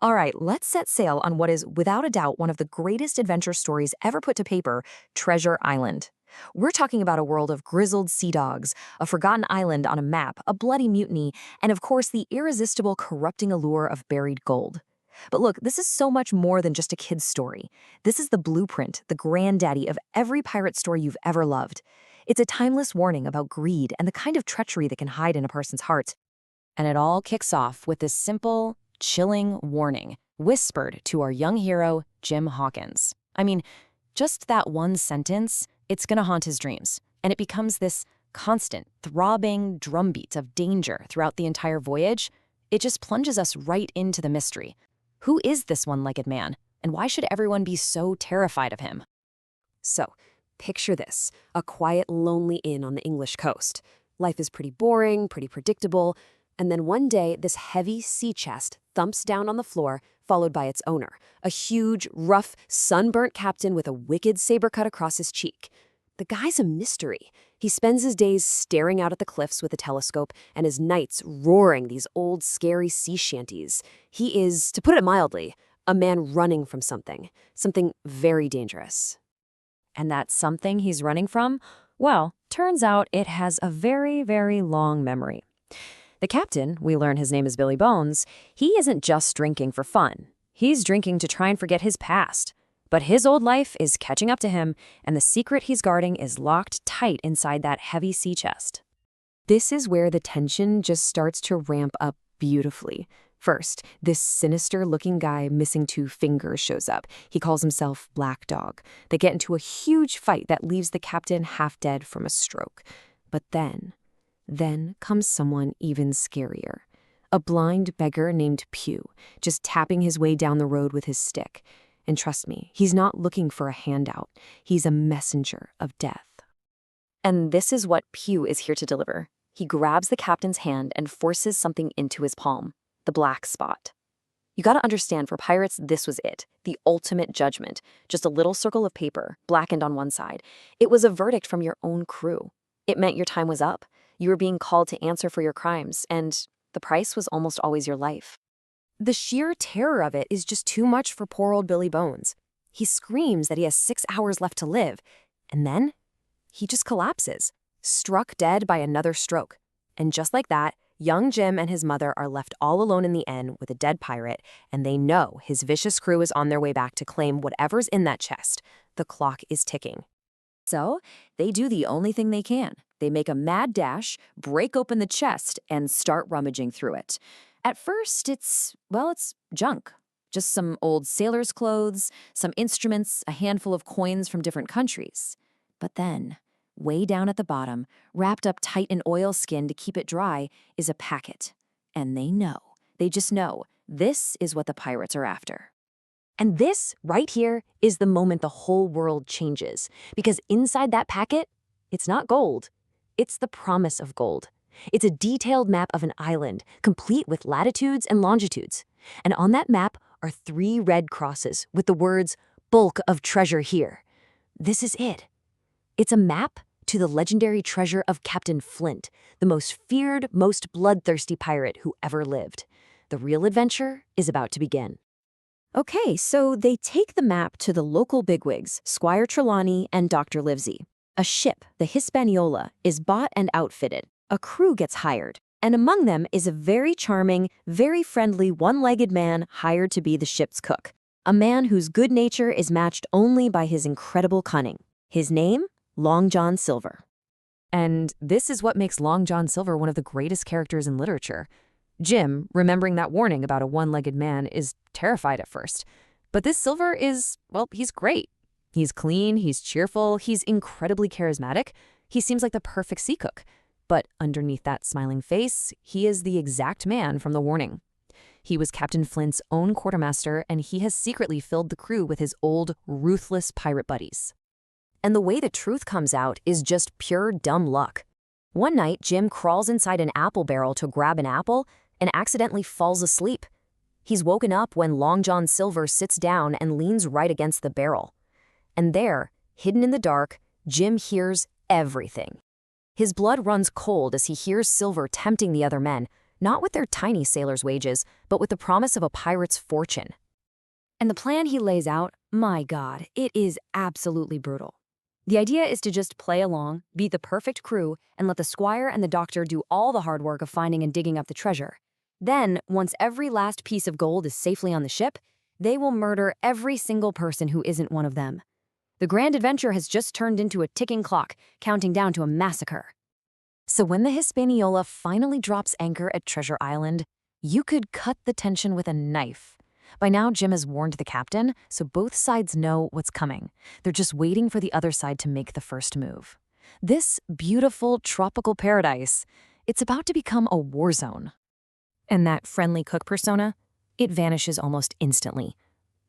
All right, let's set sail on what is, without a doubt, one of the greatest adventure stories ever put to paper, Treasure Island. We're talking about a world of grizzled sea dogs, a forgotten island on a map, a bloody mutiny, and of course the irresistible corrupting allure of buried gold. But look, this is so much more than just a kid's story. This is the blueprint, the granddaddy of every pirate story you've ever loved. It's a timeless warning about greed and the kind of treachery that can hide in a person's heart. And it all kicks off with this simple, chilling warning whispered to our young hero, Jim Hawkins. I mean, just that one sentence, it's gonna haunt his dreams. And it becomes this constant, throbbing drumbeat of danger throughout the entire voyage. It just plunges us right into the mystery. Who is this one-legged man? And why should everyone be so terrified of him? So, picture this, a quiet, lonely inn on the English coast. Life is pretty boring, pretty predictable, and then one day, this heavy sea chest thumps down on the floor, followed by its owner, a huge, rough, sunburnt captain with a wicked saber cut across his cheek. The guy's a mystery. He spends his days staring out at the cliffs with a telescope and his nights roaring these old, scary sea shanties. He is, to put it mildly, a man running from something very dangerous. And that something he's running from? Well, turns out it has a very, very long memory. The captain, we learn his name is Billy Bones, he isn't just drinking for fun. He's drinking to try and forget his past. But his old life is catching up to him, and the secret he's guarding is locked tight inside that heavy sea chest. This is where the tension just starts to ramp up beautifully. First, this sinister-looking guy missing two fingers shows up. He calls himself Black Dog. They get into a huge fight that leaves the captain half dead from a stroke. But then comes someone even scarier. A blind beggar named Pew, just tapping his way down the road with his stick. And trust me, he's not looking for a handout. He's a messenger of death. And this is what Pew is here to deliver. He grabs the captain's hand and forces something into his palm, the black spot. You gotta understand, for pirates, this was it, the ultimate judgment. Just a little circle of paper, blackened on one side. It was a verdict from your own crew. It meant your time was up. You were being called to answer for your crimes, and the price was almost always your life. The sheer terror of it is just too much for poor old Billy Bones. He screams that he has 6 hours left to live, and then he just collapses, struck dead by another stroke. And just like that, young Jim and his mother are left all alone in the inn with a dead pirate, and they know his vicious crew is on their way back to claim whatever's in that chest. The clock is ticking. So they do the only thing they can. They make a mad dash, break open the chest, and start rummaging through it. At first, it's junk. Just some old sailor's clothes, some instruments, a handful of coins from different countries. But then, way down at the bottom, wrapped up tight in oilskin to keep it dry, is a packet. And they just know, this is what the pirates are after. And this, right here, is the moment the whole world changes. Because inside that packet, it's not gold. It's the promise of gold. It's a detailed map of an island, complete with latitudes and longitudes. And on that map are 3 red crosses with the words, "Bulk of treasure here." This is it. It's a map to the legendary treasure of Captain Flint, the most feared, most bloodthirsty pirate who ever lived. The real adventure is about to begin. Okay, so they take the map to the local bigwigs, Squire Trelawney and Dr. Livesey. A ship, the Hispaniola, is bought and outfitted. A crew gets hired, and among them is a very charming, very friendly one-legged man hired to be the ship's cook. A man whose good nature is matched only by his incredible cunning. His name? Long John Silver. And this is what makes Long John Silver one of the greatest characters in literature. Jim, remembering that warning about a one-legged man, is terrified at first. But this Silver is, he's great. He's clean, he's cheerful, he's incredibly charismatic. He seems like the perfect sea cook. But underneath that smiling face, he is the exact man from the warning. He was Captain Flint's own quartermaster, and he has secretly filled the crew with his old, ruthless pirate buddies. And the way the truth comes out is just pure dumb luck. One night, Jim crawls inside an apple barrel to grab an apple and accidentally falls asleep. He's woken up when Long John Silver sits down and leans right against the barrel. And there, hidden in the dark, Jim hears everything. His blood runs cold as he hears Silver tempting the other men. not with their tiny sailor's wages, but with the promise of a pirate's fortune. And the plan he lays out, my God, it is absolutely brutal. The idea is to just play along, be the perfect crew, and let the squire and the doctor do all the hard work of finding and digging up the treasure. Then, once every last piece of gold is safely on the ship, they will murder every single person who isn't one of them. The grand adventure has just turned into a ticking clock, counting down to a massacre. So when the Hispaniola finally drops anchor at Treasure Island, you could cut the tension with a knife. By now, Jim has warned the captain, so both sides know what's coming. They're just waiting for the other side to make the first move. This beautiful tropical paradise, it's about to become a war zone. And that friendly cook persona, it vanishes almost instantly.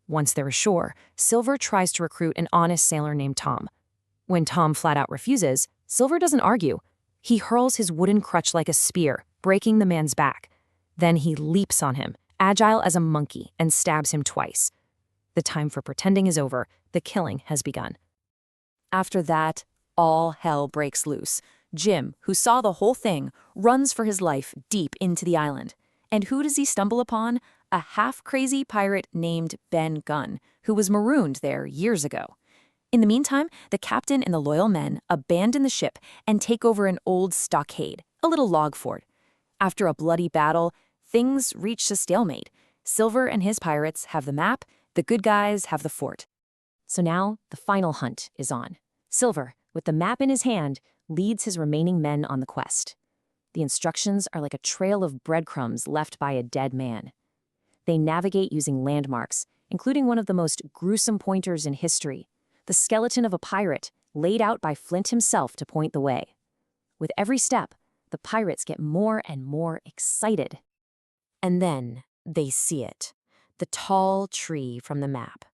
Once they're ashore, Silver tries to recruit an honest sailor named Tom. When Tom flat out refuses, Silver doesn't argue. He hurls his wooden crutch like a spear, breaking the man's back. Then he leaps on him, agile as a monkey, and stabs him twice. The time for pretending is over. The killing has begun. After that, all hell breaks loose. Jim, who saw the whole thing, runs for his life deep into the island. And who does he stumble upon? A half-crazy pirate named Ben Gunn, who was marooned there years ago. In the meantime, the captain and the loyal men abandon the ship and take over an old stockade, a little log fort. After a bloody battle, things reach a stalemate. Silver and his pirates have the map, the good guys have the fort. So now, the final hunt is on. Silver, with the map in his hand, leads his remaining men on the quest. The instructions are like a trail of breadcrumbs left by a dead man. They navigate using landmarks, including one of the most gruesome pointers in history, the skeleton of a pirate laid out by Flint himself to point the way. With every step, the pirates get more and more excited. And then they see it, the tall tree from the map.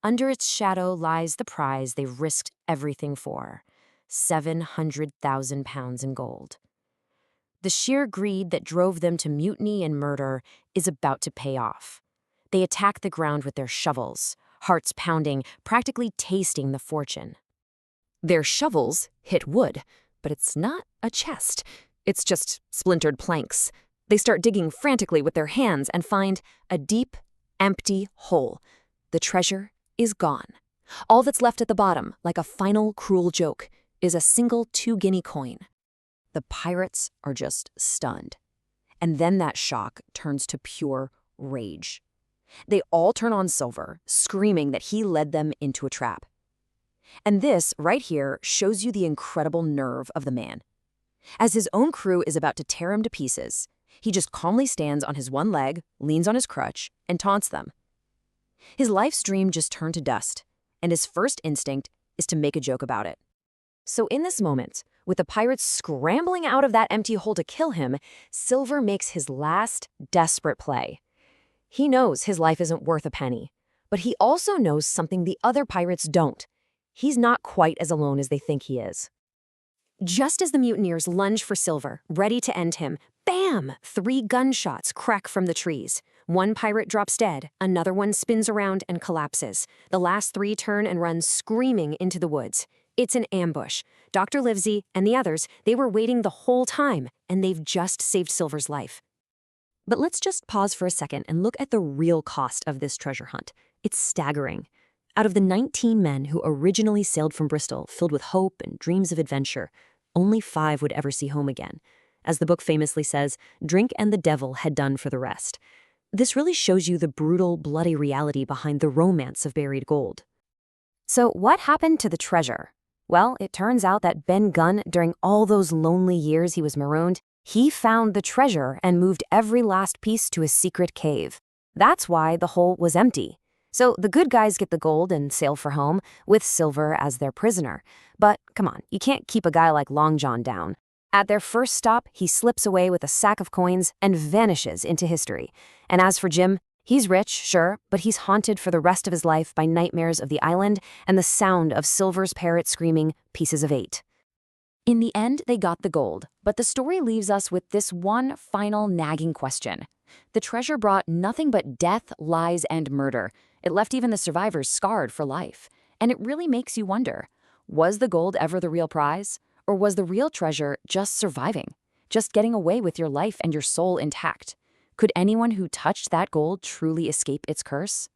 Under its shadow lies the prize they've risked everything for, 700,000 pounds in gold. The sheer greed that drove them to mutiny and murder is about to pay off. They attack the ground with their shovels, hearts pounding, practically tasting the fortune. Their shovels hit wood, but it's not a chest. It's just splintered planks. They start digging frantically with their hands and find a deep, empty hole. The treasure is gone. All that's left at the bottom, like a final cruel joke, is a single 2-guinea coin. The pirates are just stunned. And then that shock turns to pure rage. They all turn on Silver, screaming that he led them into a trap. And this, right here, shows you the incredible nerve of the man. As his own crew is about to tear him to pieces, he just calmly stands on his one leg, leans on his crutch, and taunts them. His life's dream just turned to dust, and his first instinct is to make a joke about it. So in this moment, with the pirates scrambling out of that empty hole to kill him, Silver makes his last desperate play. He knows his life isn't worth a penny, but he also knows something the other pirates don't. He's not quite as alone as they think he is. Just as the mutineers lunge for Silver, ready to end him, bam! 3 gunshots crack from the trees. One pirate drops dead, another one spins around and collapses. The last 3 turn and run screaming into the woods. It's an ambush. Dr. Livesey and the others, they were waiting the whole time, and they've just saved Silver's life. But let's just pause for a second and look at the real cost of this treasure hunt. It's staggering. Out of the 19 men who originally sailed from Bristol, filled with hope and dreams of adventure, only 5 would ever see home again. As the book famously says, drink and the devil had done for the rest. This really shows you the brutal, bloody reality behind the romance of buried gold. So what happened to the treasure? Well, it turns out that Ben Gunn, during all those lonely years he was marooned, he found the treasure and moved every last piece to a secret cave. That's why the hole was empty. So the good guys get the gold and sail for home, with Silver as their prisoner. But come on, you can't keep a guy like Long John down. At their first stop, he slips away with a sack of coins and vanishes into history. And as for Jim, he's rich, sure, but he's haunted for the rest of his life by nightmares of the island and the sound of Silver's parrot screaming, "Pieces of 8." In the end, they got the gold, but the story leaves us with this one final nagging question. The treasure brought nothing but death, lies, and murder. It left even the survivors scarred for life. And it really makes you wonder, was the gold ever the real prize? Or was the real treasure just surviving? just getting away with your life and your soul intact. Could anyone who touched that gold truly escape its curse?